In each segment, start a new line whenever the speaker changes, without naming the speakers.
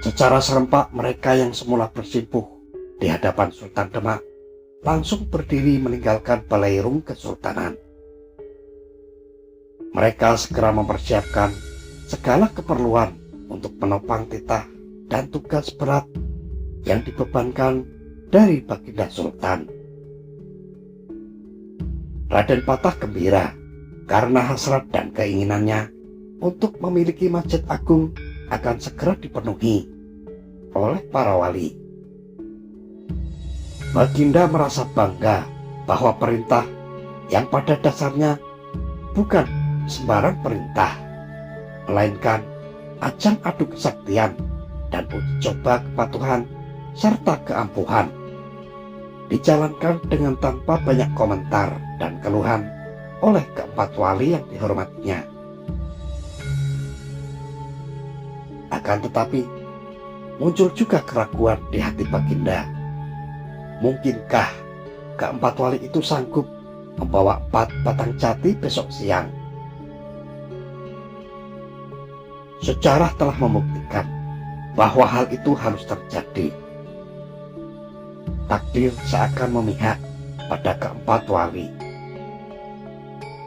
Secara serempak mereka yang semula bersimpuh di hadapan Sultan Demak langsung berdiri meninggalkan balairung kesultanan. Mereka segera mempersiapkan segala keperluan untuk menopang titah dan tugas berat yang dibebankan dari Baginda Sultan. Raden Patah gembira karena hasrat dan keinginannya untuk memiliki masjid agung akan segera dipenuhi oleh para wali. Baginda merasa bangga bahwa perintah yang pada dasarnya bukan sembarang perintah, melainkan ajang adu kesaktian dan uji coba kepatuhan serta keampuhan, dijalankan dengan tanpa banyak komentar dan keluhan oleh keempat wali yang dihormatinya. Akan tetapi, muncul juga keraguan di hati Baginda. Mungkinkah keempat wali itu sanggup membawa 4 batang jati besok siang? Sejarah telah membuktikan bahwa hal itu harus terjadi. Takdir seakan memihak pada keempat wali.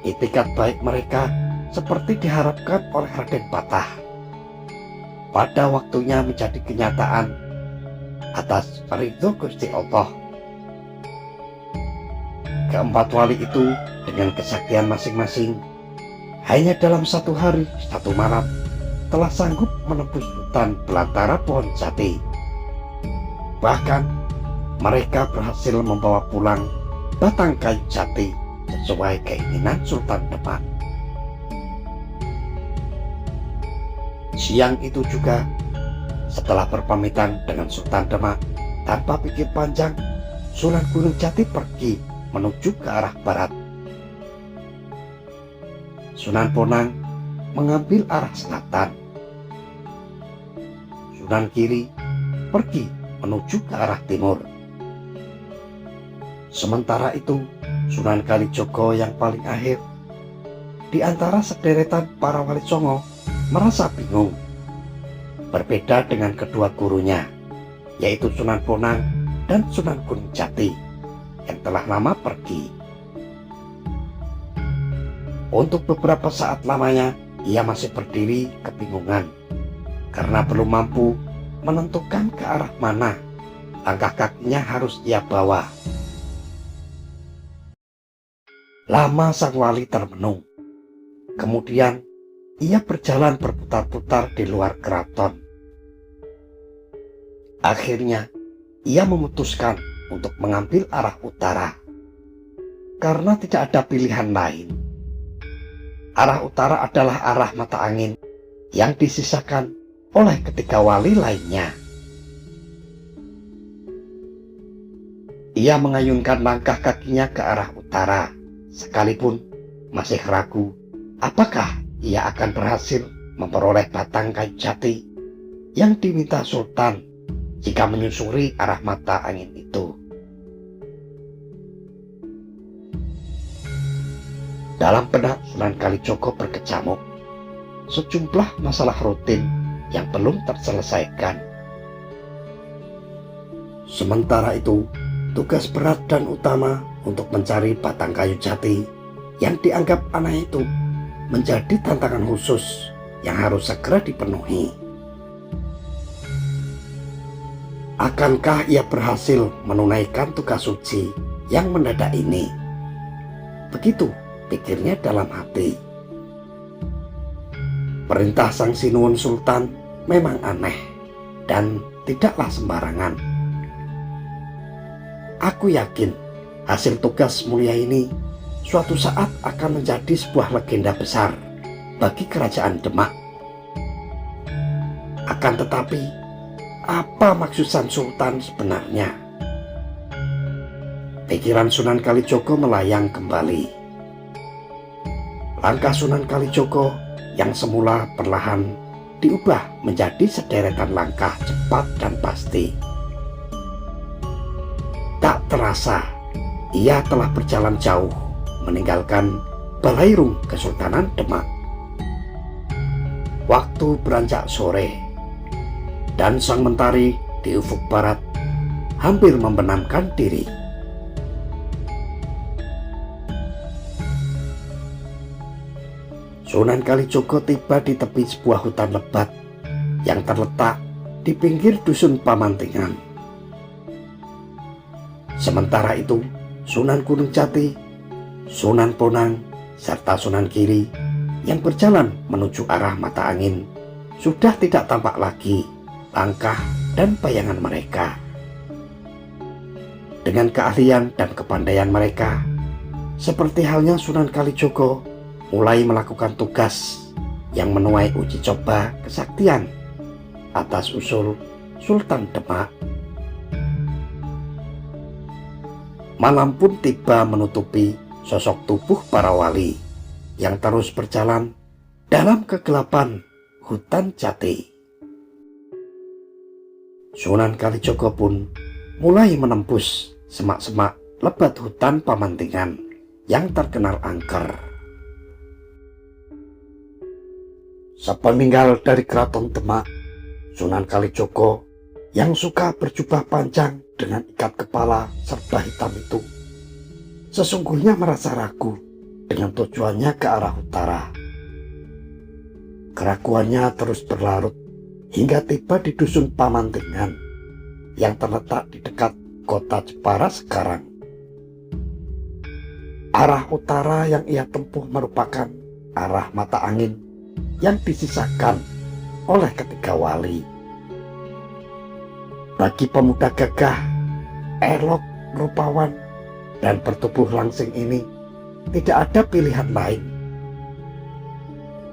Itikat baik mereka seperti diharapkan oleh Raden Patah pada waktunya menjadi kenyataan atas ridho Gusti Allah. Keempat wali itu dengan kesaktian masing-masing hanya dalam 1 hari 1 malam telah sanggup menembus hutan belantara pohon jati. Bahkan mereka berhasil membawa pulang batang kayu jati sesuai keinginan Sultan Demak. Siang itu juga, setelah berpamitan dengan Sultan Demak, tanpa pikir panjang, Sunan Gunung Jati pergi menuju ke arah barat. Sunan Bonang mengambil arah selatan. Sunan Giri pergi menuju ke arah timur. Sementara itu, Sunan Kalijogo yang paling akhir di antara sederetan para wali songo merasa bingung. Berbeda dengan kedua gurunya, yaitu Sunan Bonang dan Sunan Gunung Jati yang telah lama pergi. Untuk beberapa saat lamanya ia masih berdiri kebingungan karena belum mampu menentukan ke arah mana langkah kakinya harus ia bawa. Lama sang wali termenung. Kemudian ia berjalan berputar-putar di luar keraton. Akhirnya ia memutuskan untuk mengambil arah utara karena tidak ada pilihan lain. Arah utara adalah arah mata angin yang disisakan oleh ketiga wali lainnya. Ia mengayunkan langkah kakinya ke arah utara, sekalipun masih ragu apakah ia akan berhasil memperoleh batang kayu jati yang diminta Sultan jika menyusuri arah mata angin itu. Dalam benak Sunan Kalijogo berkecamuk sejumlah masalah rutin yang belum terselesaikan. Sementara itu, tugas berat dan utama untuk mencari batang kayu jati yang dianggap aneh itu menjadi tantangan khusus yang harus segera dipenuhi. Akankah ia berhasil menunaikan tugas suci yang mendadak ini? Begitu pikirnya dalam hati. Perintah Sang Sinuwun Sultan memang aneh dan tidaklah sembarangan. Aku yakin hasil tugas mulia ini suatu saat akan menjadi sebuah legenda besar bagi kerajaan Demak. Akan tetapi, apa maksud Sang Sultan sebenarnya? Pikiran Sunan Kalijogo melayang kembali. Langkah Sunan Kalijogo yang semula perlahan diubah menjadi sederetan langkah cepat dan pasti. Tak terasa, ia telah berjalan jauh meninggalkan Balairung Kesultanan Demak. Waktu beranjak sore, dan sang mentari di ufuk barat hampir membenamkan diri. Sunan Kalijogo tiba di tepi sebuah hutan lebat yang terletak di pinggir dusun Pamantingan. Sementara itu, Sunan Gunung Jati, Sunan Bonang, serta Sunan Giri yang berjalan menuju arah mata angin sudah tidak tampak lagi langkah dan bayangan mereka. Dengan keahlian dan kepandaian mereka, seperti halnya Sunan Kalijogo mulai melakukan tugas yang menuai uji coba kesaktian atas usul Sultan Demak. Malam pun tiba menutupi sosok tubuh para wali yang terus berjalan dalam kegelapan hutan jati. Sunan Kalijogo pun mulai menembus semak-semak lebat hutan Pamantingan yang terkenal angker. Sepeninggal dari keraton Demak, Sunan Kalijogo yang suka berjubah panjang dengan ikat kepala serba hitam itu sesungguhnya merasa ragu dengan tujuannya ke arah utara. Keraguannya terus berlarut hingga tiba di dusun Pamantingan yang terletak di dekat kota Jepara sekarang. Arah utara yang ia tempuh merupakan arah mata angin yang disisakan oleh ketiga wali. Bagi pemuda gagah, elok, rupawan, dan bertubuh langsing ini tidak ada pilihan lain.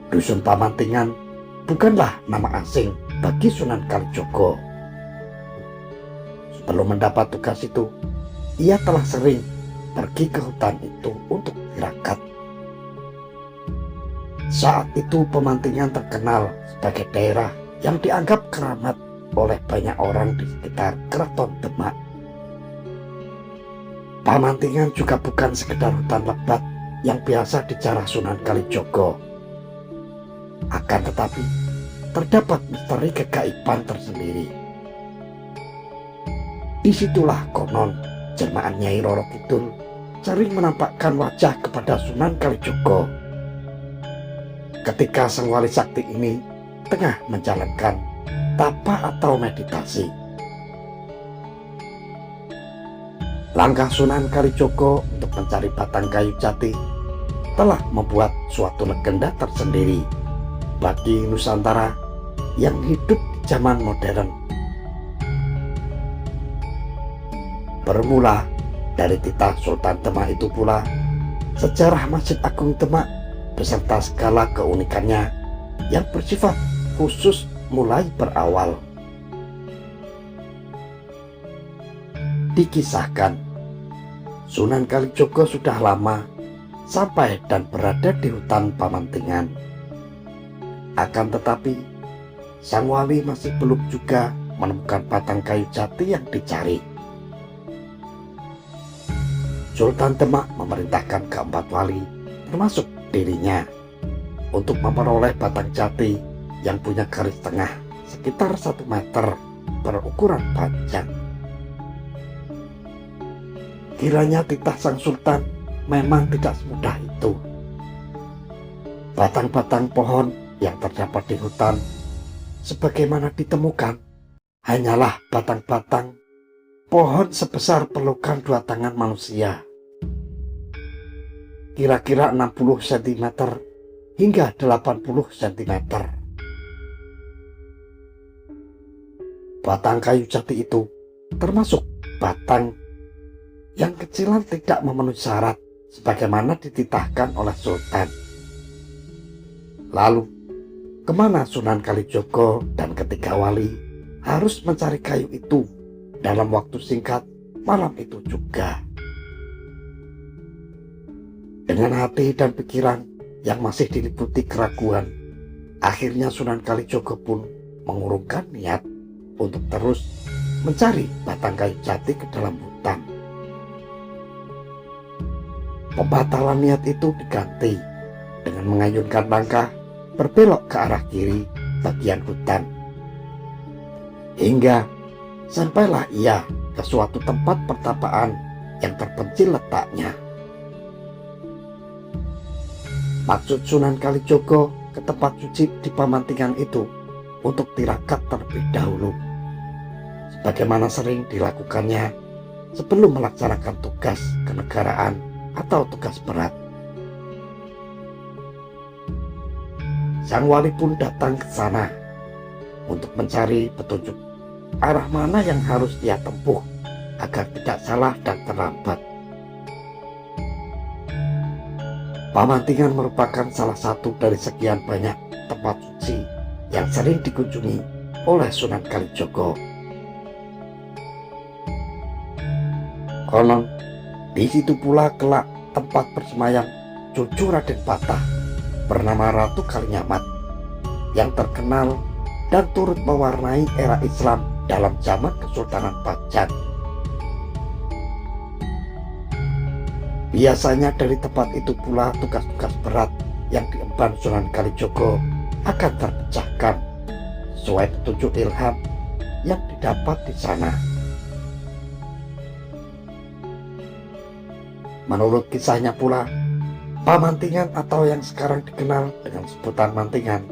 Dusun Pamantingan bukanlah nama asing bagi Sunan Kalijogo. Sebelum mendapat tugas itu, ia telah sering pergi ke hutan itu untuk tirakat. Saat itu Pamantingan terkenal sebagai daerah yang dianggap keramat oleh banyak orang di sekitar keraton Demak. Pamantingan juga bukan sekedar hutan lebat yang biasa dijarah Sunan Kalijogo. Akan tetapi, terdapat misteri kegaiban tersendiri. Disitulah konon jemaah Nyai Roro Kidul sering menampakkan wajah kepada Sunan Kalijogo ketika sang wali sakti ini tengah menjalankan tapa atau meditasi. Langkah Sunan Kalijogo untuk mencari batang kayu jati telah membuat suatu legenda tersendiri bagi Nusantara yang hidup di zaman modern. Bermula dari titah Sultan Demak itu pula, sejarah Masjid Agung Demak beserta segala keunikannya yang bersifat khusus mulai berawal. Dikisahkan, Sunan Kalijogo sudah lama sampai dan berada di hutan Pamantingan. Akan tetapi, sang wali masih belum juga menemukan batang kayu jati yang dicari. Sultan Demak memerintahkan keempat wali, termasuk dirinya, untuk memperoleh batang jati yang punya garis tengah sekitar 1 meter berukuran panjang. Kiranya titah sang sultan memang tidak semudah itu. Batang-batang pohon yang terdapat di hutan sebagaimana ditemukan hanyalah batang-batang pohon sebesar pelukan 2 tangan manusia, kira-kira 60 cm hingga 80 cm. Batang kayu jati itu termasuk batang yang kecilan tidak memenuhi syarat sebagaimana dititahkan oleh Sultan. Lalu, kemana Sunan Kalijogo dan ketiga wali harus mencari kayu itu dalam waktu singkat malam itu juga? Dengan hati dan pikiran yang masih diliputi keraguan, akhirnya Sunan Kalijogo pun mengurungkan niat untuk terus mencari batang kayu jati ke dalam hutan. Pembatalan niat itu diganti dengan mengayunkan langkah berbelok ke arah kiri bagian hutan, hingga sampailah ia ke suatu tempat pertapaan yang terpencil letaknya. Maksud Sunan Kalijogo ke tempat suci di Pamantingan itu untuk tirakat terlebih dahulu, sebagaimana sering dilakukannya sebelum melaksanakan tugas kenegaraan atau tugas berat. Sang wali pun datang ke sana untuk mencari petunjuk arah mana yang harus dia tempuh agar tidak salah dan terlambat. Pamantingan merupakan salah satu dari sekian banyak tempat suci yang sering dikunjungi oleh Sunan Kalijogo. Konon, di situ pula kelak tempat bersemayam cucu Raden Patah bernama Ratu Kalinyamat yang terkenal dan turut mewarnai era Islam dalam zaman Kesultanan Pajang. Biasanya dari tempat itu pula tugas-tugas berat yang diemban Sunan Kalijogo akan terpecahkan sesuai petunjuk ilham yang didapat di sana. Menurut kisahnya pula, Pamantingan atau yang sekarang dikenal dengan sebutan Mantingan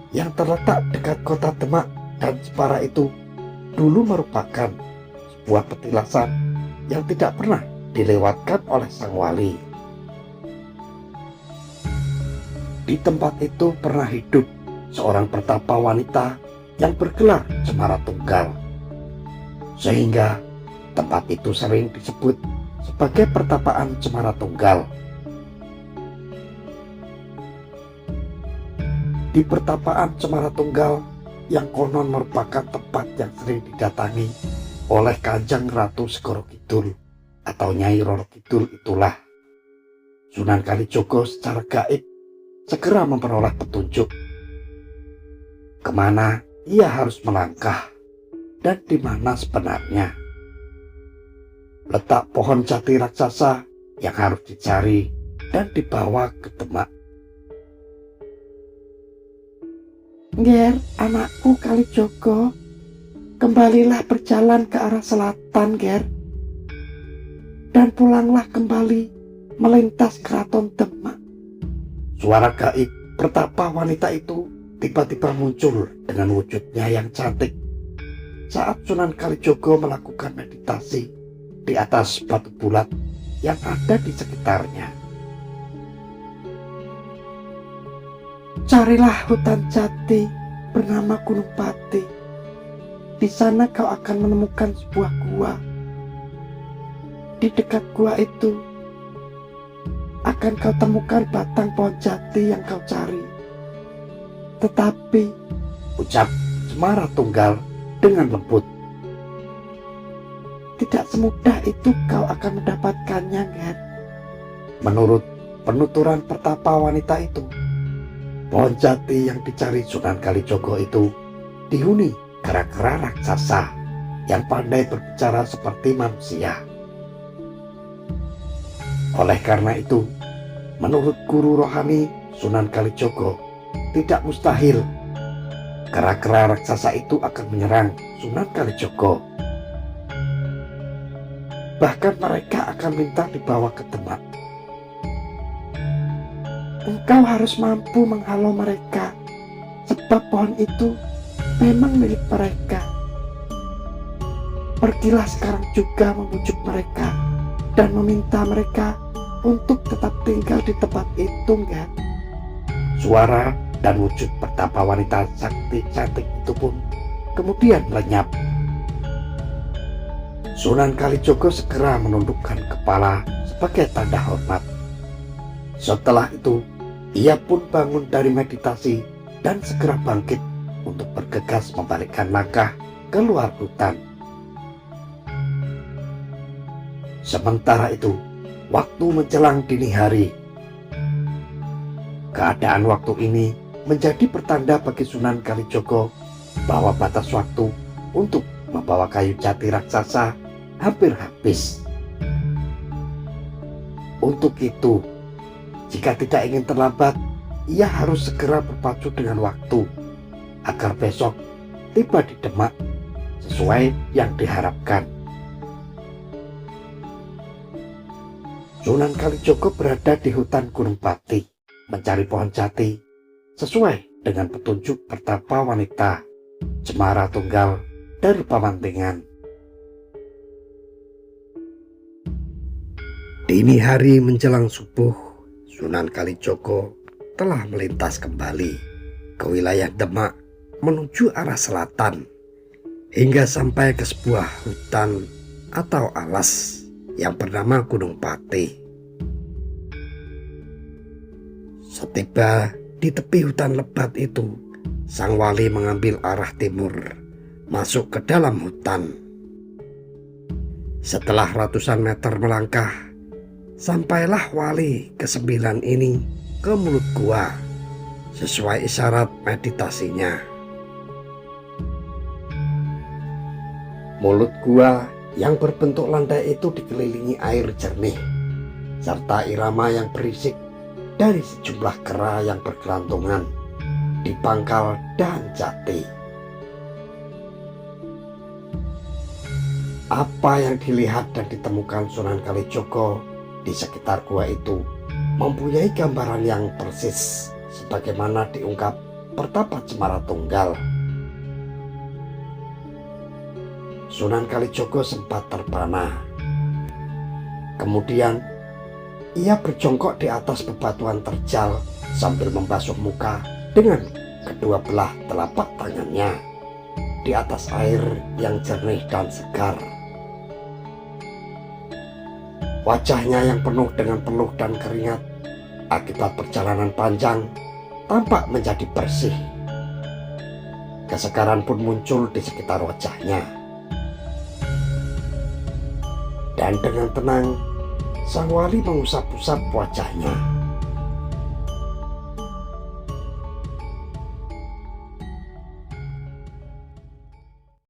yang terletak dekat kota Demak dan Jepara itu dulu merupakan sebuah petilasan yang tidak pernah dilewatkan oleh sang wali. Di tempat itu pernah hidup seorang pertapa wanita yang bergelar Cemara Tunggal, sehingga tempat itu sering disebut sebagai pertapaan Cemara Tunggal. Di pertapaan Cemara Tunggal yang konon merupakan tempat yang sering didatangi oleh Kanjeng Ratu Segoro Kidul atau Nyai Roro Kidul itulah, Sunan Kalijogo secara gaib segera memperoleh petunjuk kemana ia harus melangkah dan di mana sebenarnya letak pohon jati raksasa yang harus dicari dan dibawa ke Demak. "Nger, anakku Kalijogo, kembalilah berjalan ke arah selatan, Nger, dan pulanglah kembali melintas keraton Demak." Suara gaib pertapa wanita itu tiba-tiba muncul dengan wujudnya yang cantik saat Sunan Kalijogo melakukan meditasi di atas batu bulat yang ada di sekitarnya. "Carilah hutan jati bernama Gunung Pati. Di sana kau akan menemukan sebuah gua. Di dekat gua itu akan kau temukan batang pohon jati yang kau cari. Tetapi," ucap Cemara Tunggal dengan lembut, "tidak semudah itu kau akan mendapatkannya, Nger." Menurut penuturan pertapa wanita itu, pohon jati yang dicari Sunan Kalijogo itu dihuni kera-kera raksasa yang pandai berbicara seperti manusia. Oleh karena itu, menurut guru rohani Sunan Kalijogo, tidak mustahil kera-kera raksasa itu akan menyerang Sunan Kalijogo. Bahkan mereka akan minta dibawa ke Demak. "Engkau harus mampu menghalau mereka, sebab pohon itu memang milik mereka. Pergilah sekarang juga membujuk mereka dan meminta mereka untuk tetap tinggal di tempat itu, Nger." Suara dan wujud pertapa wanita sakti cantik itu pun kemudian lenyap. Sunan Kalijogo segera menundukkan kepala sebagai tanda hormat. Setelah itu, ia pun bangun dari meditasi dan segera bangkit untuk bergegas membalikkan langkah keluar hutan. Sementara itu, waktu menjelang dini hari. Keadaan waktu ini menjadi pertanda bagi Sunan Kalijogo bahwa batas waktu untuk membawa kayu jati raksasa hampir habis. Untuk itu, jika tidak ingin terlambat, ia harus segera berpacu dengan waktu agar besok tiba di Demak sesuai yang diharapkan. Sunan Kalijogo berada di hutan Gunung Pati mencari pohon jati sesuai dengan petunjuk pertapa wanita Cemara Tunggal dari Pamantingan. Dini hari menjelang subuh, Sunan Kalijogo telah melintas kembali ke wilayah Demak menuju arah selatan hingga sampai ke sebuah hutan atau alas yang bernama Gunung Pati. Setiba di tepi hutan lebat itu, sang wali mengambil arah timur, masuk ke dalam hutan. Setelah ratusan meter melangkah, sampailah wali ke-9 ini ke mulut gua, sesuai isyarat meditasinya. Mulut gua yang berbentuk landai itu dikelilingi air jernih, serta irama yang berisik dari sejumlah kera yang bergelantungan di pangkal dahan jati. Apa yang dilihat dan ditemukan Sunan Kalijogo di sekitar gua itu mempunyai gambaran yang persis sebagaimana diungkap pertapa Cemara Tunggal. Sunan Kalijogo sempat terpana. Kemudian ia berjongkok di atas bebatuan terjal sambil membasuh muka dengan kedua belah telapak tangannya di atas air yang jernih dan segar. Wajahnya yang penuh dengan peluh dan keringat akibat perjalanan panjang tampak menjadi bersih. Kesegaran pun muncul di sekitar wajahnya. Dan dengan tenang, sang wali mengusap-usap wajahnya.